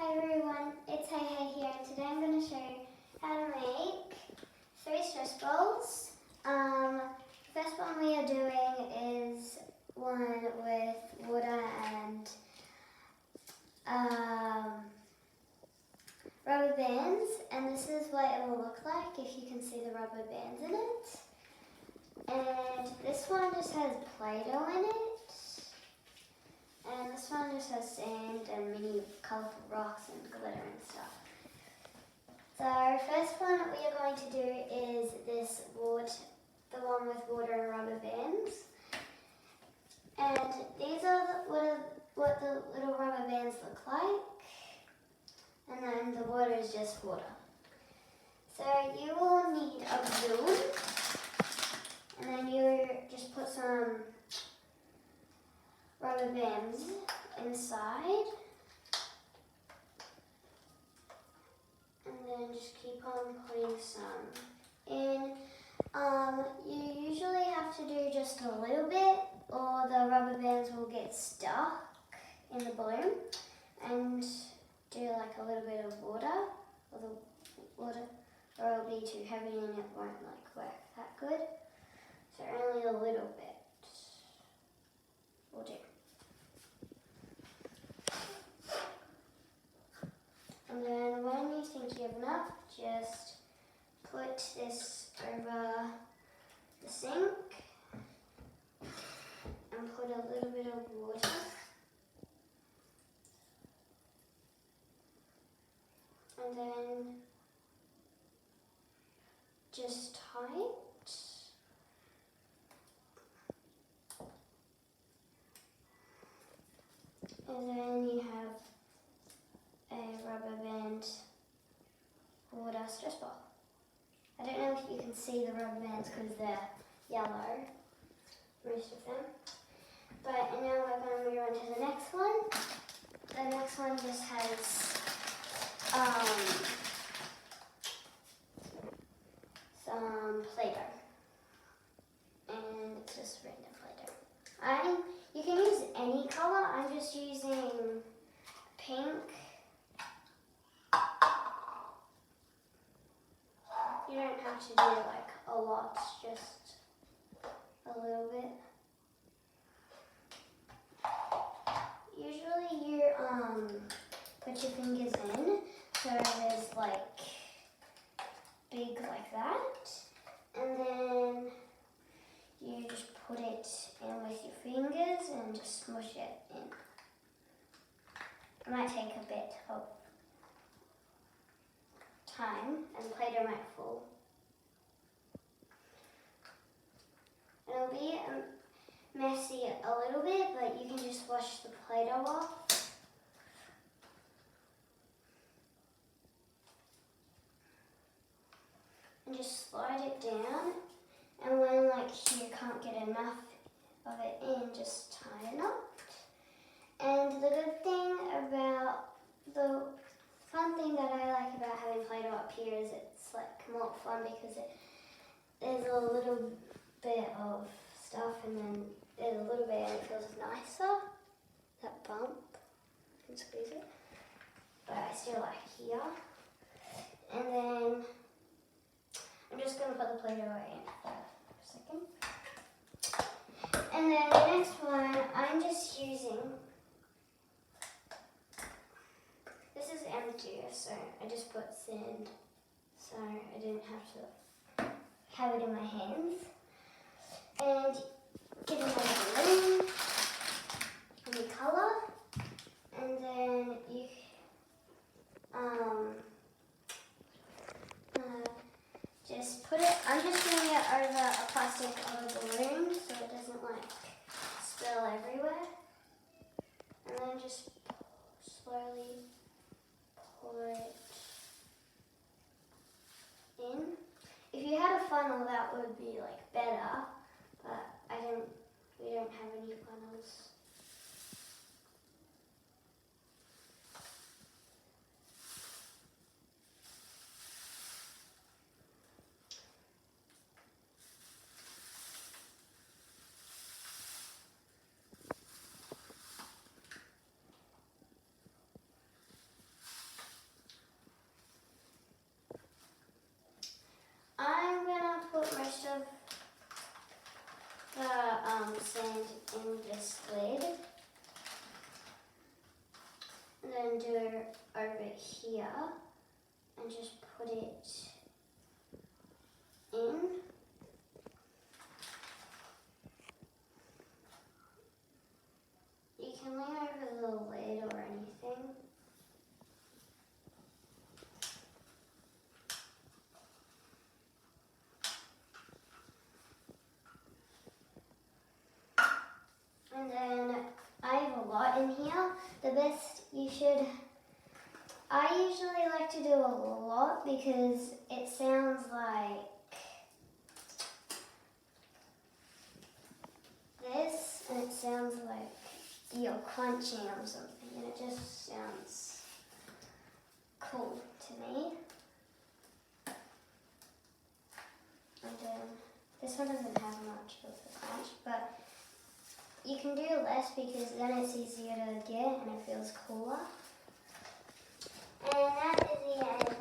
Hi everyone, it's Hey here, and today I'm going to show you how to make 3 stress balls. The first one we are doing is one with water and rubber bands, and this is what it will look like if you can see the rubber bands in it. And this one just has Play-Doh in it. And this one just has sand and many colourful rocks and glitter and stuff. So our first one we are going to do is this wood, the one with water and rubber bands. And these are what the little rubber bands look like. And then the water is just water. So you will need a balloon. And then you just put some rubber bands inside, and then just keep on putting some in. You usually have to do just a little bit, or the rubber bands will get stuck in the balloon, and do like a little bit of water, or it'll be too heavy and it won't like work that good. So only a little bit will do. And then when you think you have enough, just put this over the sink and put a little bit of water. And then just tie it. And then you have a rubber band water stress ball. I don't know if you can see the rubber bands because they're yellow, most of them. But now we're going to move on to the next one. The next one just has some Play-Doh. And it's just random Play-Doh. You can use any color. I'm just using pink. You don't have to do like a lot, just a little bit. Usually you put your fingers in so there's like big like that, and then you just put it in with your fingers and just smush it in. It might take a bit of time and Play-Doh might fall. It'll be messy a little bit, but you can just wash the Play-Doh off. And just slide it down, and when like you can't get enough of it in, just tie it up. And the good thing about, the fun thing that I like about having Play-Doh up here is it's like more fun because there's a little bit of stuff and then there's a little bit and it feels nicer. That bump, you can squeeze it. But I still like here. And then I'm just going to put the Play-Doh in for a second. And then the next one, I'm just using, this is empty, so I just put sand, so I didn't have to have it in my hands. And get another balloon, any colour, and then you just put it, I'm just putting it over a plastic of a balloon so it doesn't like spill everywhere. And then just slowly pour it in. If you had a funnel, that would be like better, but we don't have any funnels. then do over here and just put it in. You can lean over the lid or anything. And then I have a lot in here. The best I usually like to do a lot because it sounds like this, and it sounds like you're crunching on something, and it just sounds cool to me. And this one doesn't have much of a crunch, but you can do less because then it's easier to get and it feels cooler. And that is the end.